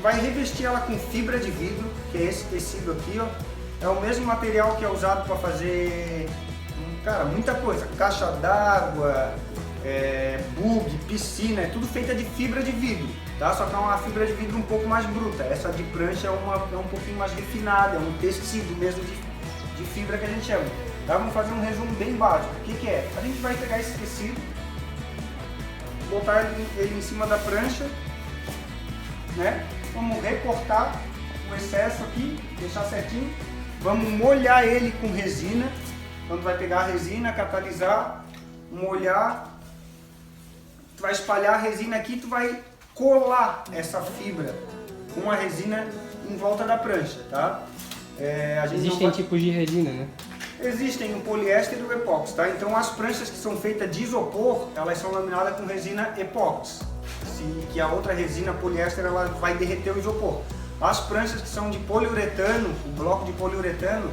Tu vai revestir ela com fibra de vidro, que é esse tecido aqui, ó. É o mesmo material que é usado para fazer, cara, muita coisa. Caixa d'água, bug, piscina, é tudo feita de fibra de vidro, tá? Só que é uma fibra de vidro um pouco mais bruta. Essa de prancha é um pouquinho mais refinada, é um tecido mesmo de fibra que a gente chama. Tá? Vamos fazer um resumo bem básico. O que é? A gente vai pegar esse tecido, botar ele em cima da prancha, né? Vamos recortar o excesso aqui, deixar certinho. Vamos molhar ele com resina. Então tu vai pegar a resina, catalisar, molhar. Tu vai espalhar a resina aqui, tu vai colar essa fibra com a resina em volta da prancha, tá? Existem tipos de resina, né? Existem o poliéster e o epóxi, tá? Então as pranchas que são feitas de isopor, elas são laminadas com resina epóxi, que a outra resina poliéster ela vai derreter o isopor. As pranchas que são de poliuretano, o bloco de poliuretano,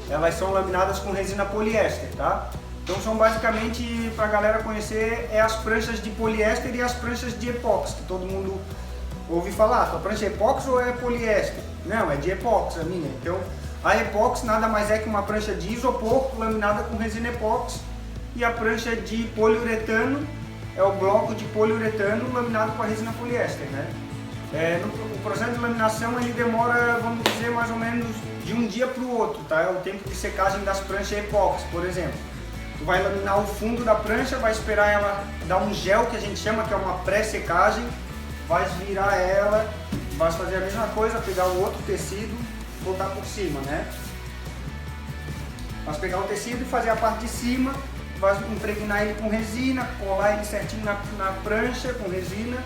elas são laminadas com resina poliéster, tá? Então são basicamente, para a galera conhecer, as pranchas de poliéster e as pranchas de epóxi, que todo mundo ouve falar. A prancha é epóxi ou é poliéster? Não, é de epóxi a minha. Então a epóxi nada mais é que uma prancha de isopor laminada com resina epóxi, e a prancha de poliuretano é o bloco de poliuretano laminado com a resina poliéster, né? O processo de laminação ele demora, vamos dizer, mais ou menos de um dia para o outro, tá? É o tempo de secagem das pranchas epóxi, por exemplo. Tu vai laminar o fundo da prancha, vai esperar ela dar um gel que a gente chama, que é uma pré-secagem, vai virar ela, vai fazer a mesma coisa, pegar o outro tecido, botar por cima, né? Vai pegar o tecido e fazer a parte de cima, vai impregnar ele com resina, colar ele certinho na prancha com resina.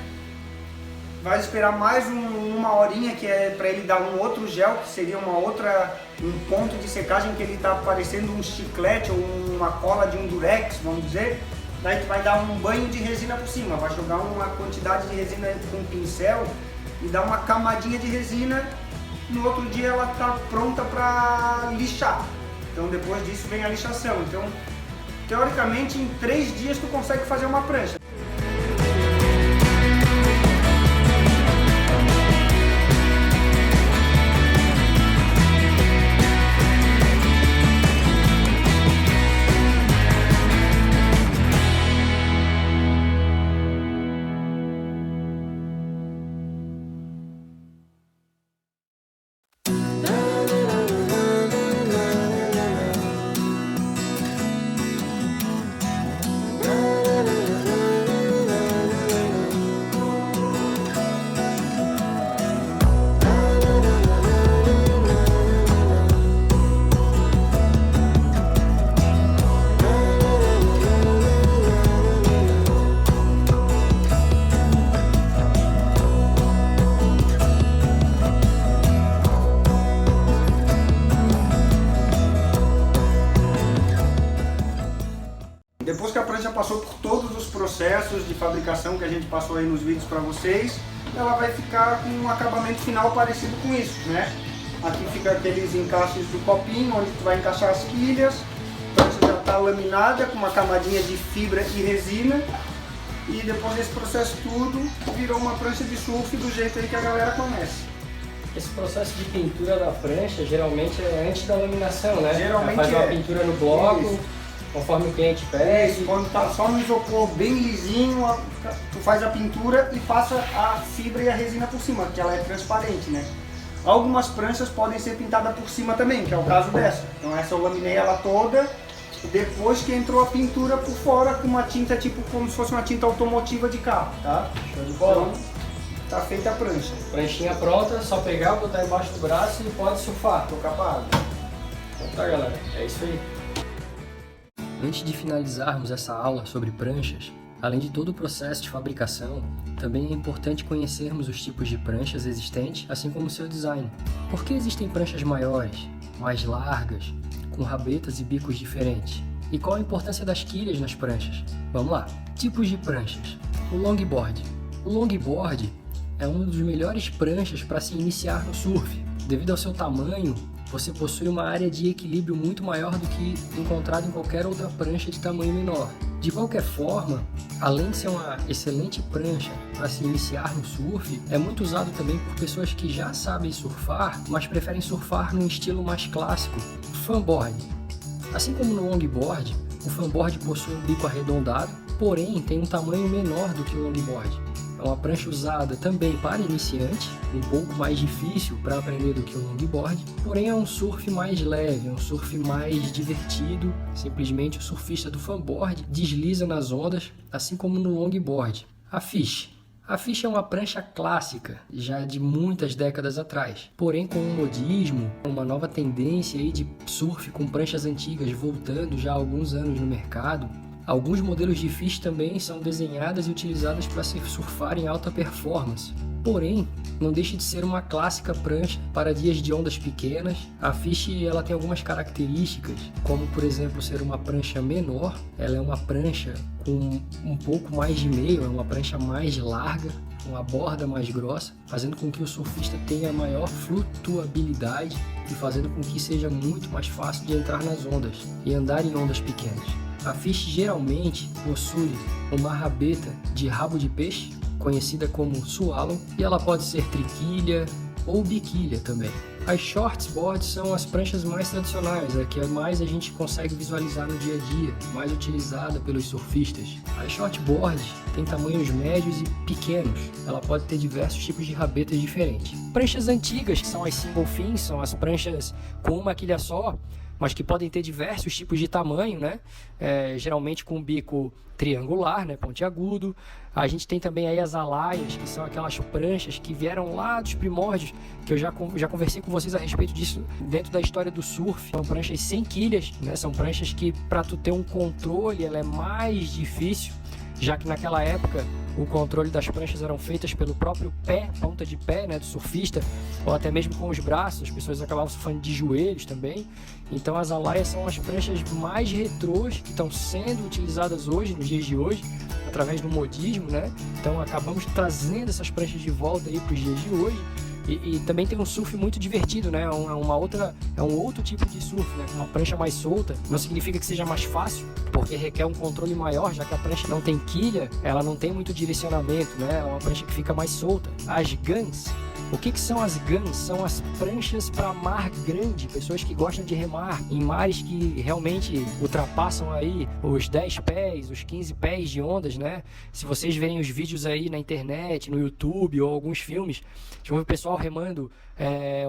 Vai esperar mais uma horinha, que é para ele dar um outro gel, que seria um ponto de secagem que ele está parecendo um chiclete ou uma cola de um durex, vamos dizer. Daí tu vai dar um banho de resina por cima, vai jogar uma quantidade de resina com um pincel e dar uma camadinha de resina. No outro dia ela está pronta para lixar. Então depois disso vem a lixação. Então teoricamente em 3 dias tu consegue fazer uma prancha. Depois que a prancha passou por todos os processos de fabricação que a gente passou aí nos vídeos para vocês, ela vai ficar com um acabamento final parecido com isso, né? Aqui fica aqueles encaixes do copinho, onde tu vai encaixar as quilhas. A prancha já está laminada com uma camadinha de fibra e resina. E depois desse processo tudo, virou uma prancha de surf do jeito aí que a galera conhece. Esse processo de pintura da prancha geralmente é antes da laminação, né? Geralmente faz uma pintura no bloco. Isso. Conforme o cliente pede. Quando tá só no isopor bem lisinho, tu faz a pintura e passa a fibra e a resina por cima, que ela é transparente, né? Algumas pranchas podem ser pintadas por cima também, que é o caso dessa. Então essa eu laminei ela toda, depois que entrou a pintura por fora com uma tinta tipo como se fosse uma tinta automotiva de carro, tá? Show de bola. Então, tá feita a prancha. Pranchinha pronta, só pegar, botar embaixo do braço e pode surfar. Tocar pra água. Então tá, galera, é isso aí. Antes de finalizarmos essa aula sobre pranchas, além de todo o processo de fabricação, também é importante conhecermos os tipos de pranchas existentes, assim como o seu design. Por que existem pranchas maiores, mais largas, com rabetas e bicos diferentes? E qual a importância das quilhas nas pranchas? Vamos lá! Tipos de pranchas. O longboard. O longboard é uma das melhores pranchas para se iniciar no surf. Devido ao seu tamanho, você possui uma área de equilíbrio muito maior do que encontrado em qualquer outra prancha de tamanho menor. De qualquer forma, além de ser uma excelente prancha para se iniciar no surf, é muito usado também por pessoas que já sabem surfar, mas preferem surfar num estilo mais clássico, fanboard. Assim como no longboard, o fanboard possui um bico arredondado, porém tem um tamanho menor do que o longboard. É uma prancha usada também para iniciante, um pouco mais difícil para aprender do que o longboard, porém é um surf mais leve, um surf mais divertido. Simplesmente o surfista do fanboard desliza nas ondas, assim como no longboard. A fish. A fish é uma prancha clássica, já de muitas décadas atrás. Porém, com o modismo, uma nova tendência aí de surf com pranchas antigas voltando já há alguns anos no mercado, alguns modelos de fish também são desenhadas e utilizadas para se surfar em alta performance. Porém, não deixa de ser uma clássica prancha para dias de ondas pequenas. A fish ela tem algumas características, como por exemplo ser uma prancha menor. Ela é uma prancha com um pouco mais de meio, é uma prancha mais larga, uma borda mais grossa, fazendo com que o surfista tenha maior flutuabilidade e fazendo com que seja muito mais fácil de entrar nas ondas e andar em ondas pequenas. A fish geralmente possui uma rabeta de rabo de peixe, conhecida como swallow, e ela pode ser triquilha ou biquilha também. As shortboards são as pranchas mais tradicionais, a que mais a gente consegue visualizar no dia a dia, mais utilizada pelos surfistas. As shortboards têm tamanhos médios e pequenos, ela pode ter diversos tipos de rabetas diferentes. Pranchas antigas, que são as single fins, são as pranchas com uma quilha só, mas que podem ter diversos tipos de tamanho, né? Geralmente com bico triangular, né? Pontiagudo. A gente tem também aí as alaias, que são aquelas pranchas que vieram lá dos primórdios, que eu já conversei com vocês a respeito disso dentro da história do surf. São pranchas sem quilhas, né? São pranchas que para tu ter um controle ela é mais difícil, já que naquela época o controle das pranchas eram feitas pelo próprio pé, ponta de pé, né, do surfista, ou até mesmo com os braços. As pessoas acabavam surfando de joelhos também. Então as alaias são as pranchas mais retrôs que estão sendo utilizadas hoje, nos dias de hoje, através do modismo, né? Então acabamos trazendo essas pranchas de volta aí para os dias de hoje. E também tem um surf muito divertido, né? É um outro tipo de surf, né? Uma prancha mais solta. Não significa que seja mais fácil, porque requer um controle maior, já que a prancha não tem quilha, ela não tem muito direcionamento, né? É uma prancha que fica mais solta. As guns. O que são as guns? São as pranchas para mar grande, pessoas que gostam de remar em mares que realmente ultrapassam aí os 10 pés, os 15 pés de ondas, né? Se vocês verem os vídeos aí na internet, no YouTube ou alguns filmes, vocês vão ver o pessoal remando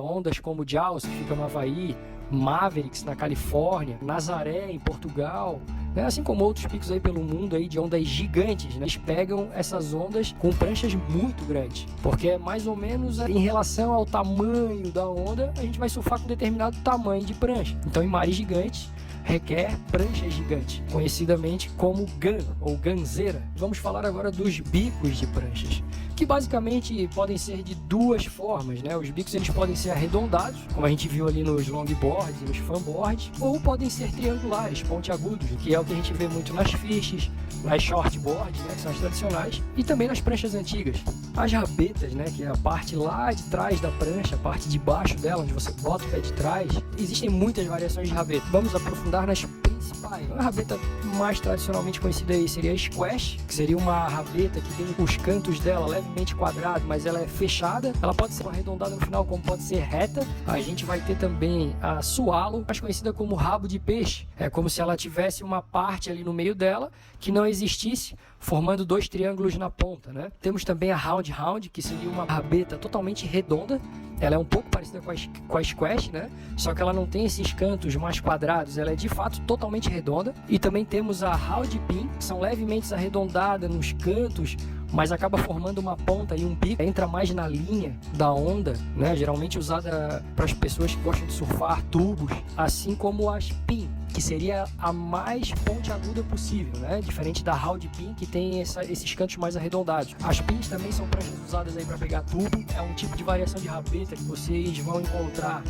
ondas como Jaws, que fica no Havaí, Mavericks na Califórnia, Nazaré em Portugal, né? Assim como outros picos aí pelo mundo aí de ondas gigantes, né? Eles pegam essas ondas com pranchas muito grandes, porque é mais ou menos em relação ao tamanho da onda, a gente vai surfar com determinado tamanho de prancha. Então em mares gigantes requer prancha gigante, conhecidamente como gun ou ganzeira. Vamos falar agora dos bicos de pranchas, que basicamente podem ser de duas formas, né? Os bicos eles podem ser arredondados, como a gente viu ali nos longboards e nos fanboards, ou podem ser triangulares, pontiagudos, que é o que a gente vê muito nas fishes, nas shortboards, né, que são as tradicionais, e também nas pranchas antigas. As rabetas, né, que é a parte lá de trás da prancha, a parte de baixo dela, onde você bota o pé de trás, existem muitas variações de rabeta. Vamos aprofundar nas principais. A rabeta mais tradicionalmente conhecida aí seria a squash, que seria uma rabeta que tem os cantos dela levemente quadrados, mas ela é fechada. Ela pode ser arredondada no final, como pode ser reta. A gente vai ter também a swallow, mais conhecida como rabo de peixe. É como se ela tivesse uma parte ali no meio dela que não existisse, formando dois triângulos na ponta, né? Temos também a round, que seria uma rabeta totalmente redonda. Ela é um pouco parecida com a squash, né? Só que ela não tem esses cantos mais quadrados, ela é de fato totalmente redonda. E também temos a round pin, que são levemente arredondadas nos cantos, mas acaba formando uma ponta e um bico, entra mais na linha da onda, né? Geralmente usada para as pessoas que gostam de surfar tubos, assim como as pin, que seria a mais pontiaguda possível, né? Diferente da round pin, que tem esses cantos mais arredondados. As pins também são pranchas usadas aí para pegar tubo. É um tipo de variação de rabeta que vocês vão encontrar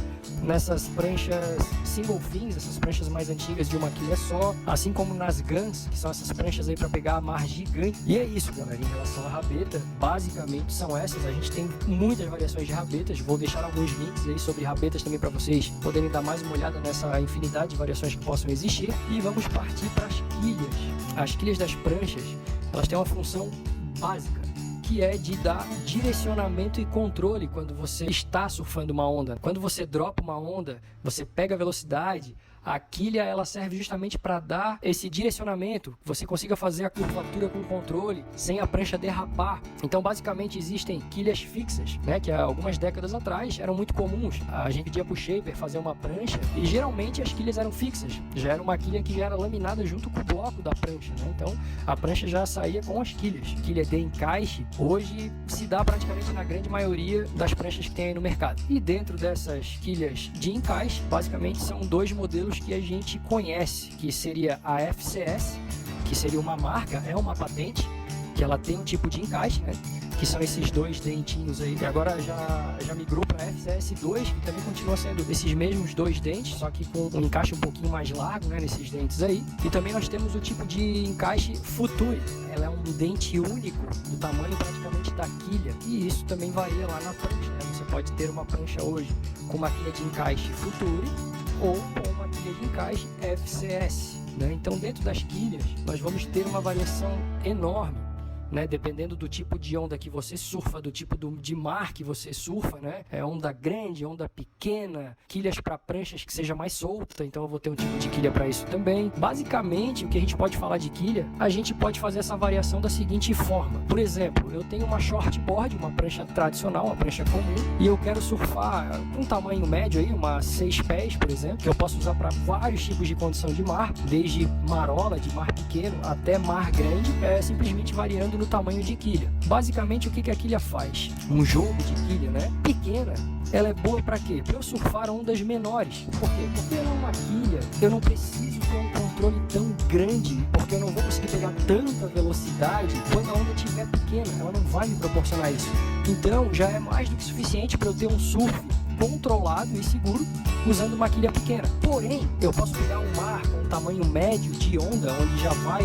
nessas pranchas single fins, essas pranchas mais antigas de uma quilha só, assim como nas guns, que são essas pranchas aí para pegar mar gigante. E é isso, galera, em relação à rabeta, basicamente são essas. A gente tem muitas variações de rabetas, vou deixar alguns links aí sobre rabetas também para vocês poderem dar mais uma olhada nessa infinidade de variações que possam existir. E vamos partir para as quilhas. As quilhas das pranchas, elas têm uma função básica, que é de dar direcionamento e controle quando você está surfando uma onda. Quando você dropa uma onda, você pega a velocidade, a quilha ela serve justamente para dar esse direcionamento, que você consiga fazer a curvatura com controle, sem a prancha derrapar. Então, basicamente, existem quilhas fixas, né, que há algumas décadas atrás eram muito comuns. A gente pedia para o shaper fazer uma prancha e geralmente as quilhas eram fixas. Já era uma quilha que já era laminada junto com o bloco da prancha, né? Então, a prancha já saía com as quilhas. Quilha de encaixe, hoje se dá praticamente na grande maioria das pranchas que tem aí no mercado. E dentro dessas quilhas de encaixe, basicamente são dois modelos que a gente conhece, que seria a FCS, que seria uma marca, é uma patente, que ela tem um tipo de encaixe, né? Que são esses dois dentinhos aí, que agora já migrou para a FCS2, que também continua sendo esses mesmos dois dentes, só que com um encaixe um pouquinho mais largo, né, nesses dentes aí. E também nós temos o tipo de encaixe Futuri, ela é um dente único, do tamanho praticamente da quilha, e isso também varia lá na prancha, né? Você pode ter uma prancha hoje com uma quilha de encaixe Futuri, ou com uma quilha de encaixe FCS, né? Então, dentro das quilhas, nós vamos ter uma variação enorme, né? Dependendo do tipo de onda que você surfa, do tipo de mar que você surfa, né? É onda grande, onda pequena, quilhas para pranchas que seja mais solta, então eu vou ter um tipo de quilha para isso também. Basicamente, o que a gente pode falar de quilha, a gente pode fazer essa variação da seguinte forma. Por exemplo, eu tenho uma shortboard, uma prancha tradicional, uma prancha comum, e eu quero surfar com um tamanho médio aí, uma 6 pés, por exemplo, que eu posso usar para vários tipos de condição de mar, desde marola, de mar pequeno, até mar grande, simplesmente variando no tamanho de quilha. Basicamente, o que a quilha faz? Um jogo de quilha, né? Pequena. Ela é boa para quê? Para eu surfar ondas menores. Por quê? Porque ela é uma quilha. Eu não preciso ter um controle tão grande, porque eu não vou conseguir pegar tanta velocidade quando a onda estiver pequena. Ela não vai me proporcionar isso. Então, já é mais do que suficiente para eu ter um surf controlado e seguro usando uma quilha pequena. Porém, eu posso pegar um mar com um tamanho médio de onda, onde já vai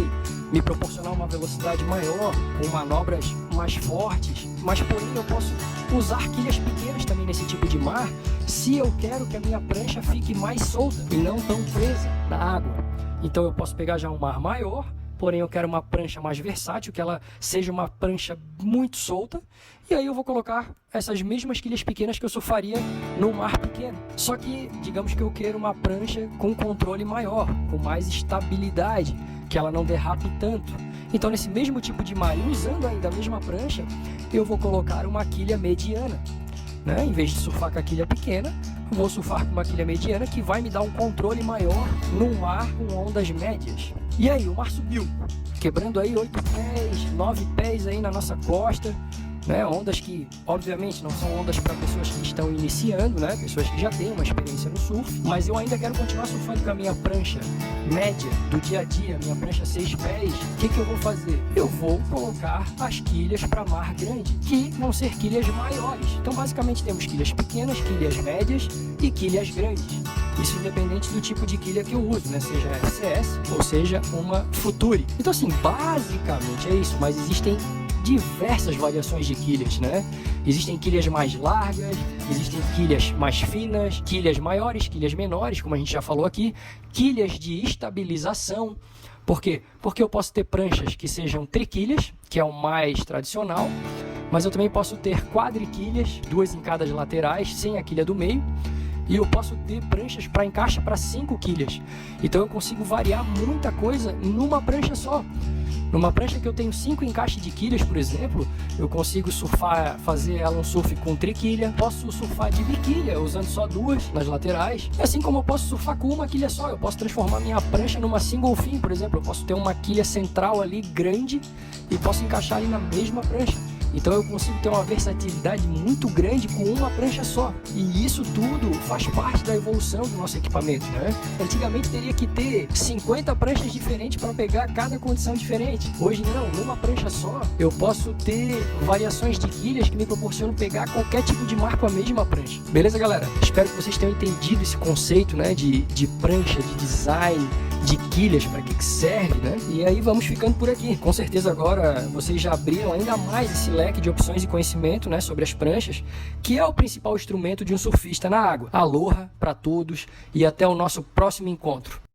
me proporcionar uma velocidade maior, com manobras mais fortes, mas porém eu posso usar quilhas pequenas também nesse tipo de mar, se eu quero que a minha prancha fique mais solta e não tão presa na água. Então eu posso pegar já um mar maior, porém eu quero uma prancha mais versátil, que ela seja uma prancha muito solta, e aí eu vou colocar essas mesmas quilhas pequenas que eu surfaria no mar pequeno. Só que, digamos que eu quero uma prancha com controle maior, com mais estabilidade, que ela não derrape tanto. Então, nesse mesmo tipo de mar, usando ainda a mesma prancha, eu vou colocar uma quilha mediana, né? Em vez de surfar com a quilha pequena, vou surfar com uma quilha mediana que vai me dar um controle maior no mar com ondas médias. E aí, o mar subiu, quebrando aí 8 pés, 9 pés aí na nossa costa, né? Ondas que, obviamente, não são ondas para pessoas que estão iniciando, né? Pessoas que já têm uma experiência no surf, mas eu ainda quero continuar surfando com a minha prancha média do dia a dia, minha prancha 6 pés. O que eu vou fazer? Eu vou colocar as quilhas para mar grande, que vão ser quilhas maiores. Então, basicamente, temos quilhas pequenas, quilhas médias e quilhas grandes. Isso independente do tipo de quilha que eu uso, né? Seja FCS ou seja uma Futuri. Então, assim, basicamente é isso, mas existem diversas variações de quilhas, né? Existem quilhas mais largas, existem quilhas mais finas, quilhas maiores, quilhas menores, como a gente já falou aqui, quilhas de estabilização. Por quê? Porque eu posso ter pranchas que sejam triquilhas, que é o mais tradicional, mas eu também posso ter quadriquilhas, 2 em cada laterais, sem a quilha do meio, e eu posso ter pranchas para encaixe para 5 quilhas. Então eu consigo variar muita coisa numa prancha só. Numa prancha que eu tenho 5 encaixes de quilhas, por exemplo, eu consigo surfar, fazer ela um surf com triquilha. Posso surfar de biquilha, usando só 2 nas laterais. Assim como eu posso surfar com uma quilha só. Eu posso transformar minha prancha numa single fin, por exemplo. Eu posso ter uma quilha central ali grande e posso encaixar ali na mesma prancha. Então eu consigo ter uma versatilidade muito grande com uma prancha só. E isso tudo faz parte da evolução do nosso equipamento, né? Antigamente teria que ter 50 pranchas diferentes para pegar cada condição diferente. Hoje não, numa prancha só eu posso ter variações de quilhas que me proporcionam pegar qualquer tipo de mar com a mesma prancha. Beleza, galera? Espero que vocês tenham entendido esse conceito, né, de prancha, de design, de quilhas, para que serve, né? E aí vamos ficando por aqui. Com certeza agora vocês já abriram ainda mais esse leque de opções e conhecimento, né, sobre as pranchas, que é o principal instrumento de um surfista na água. Aloha para todos e até o nosso próximo encontro.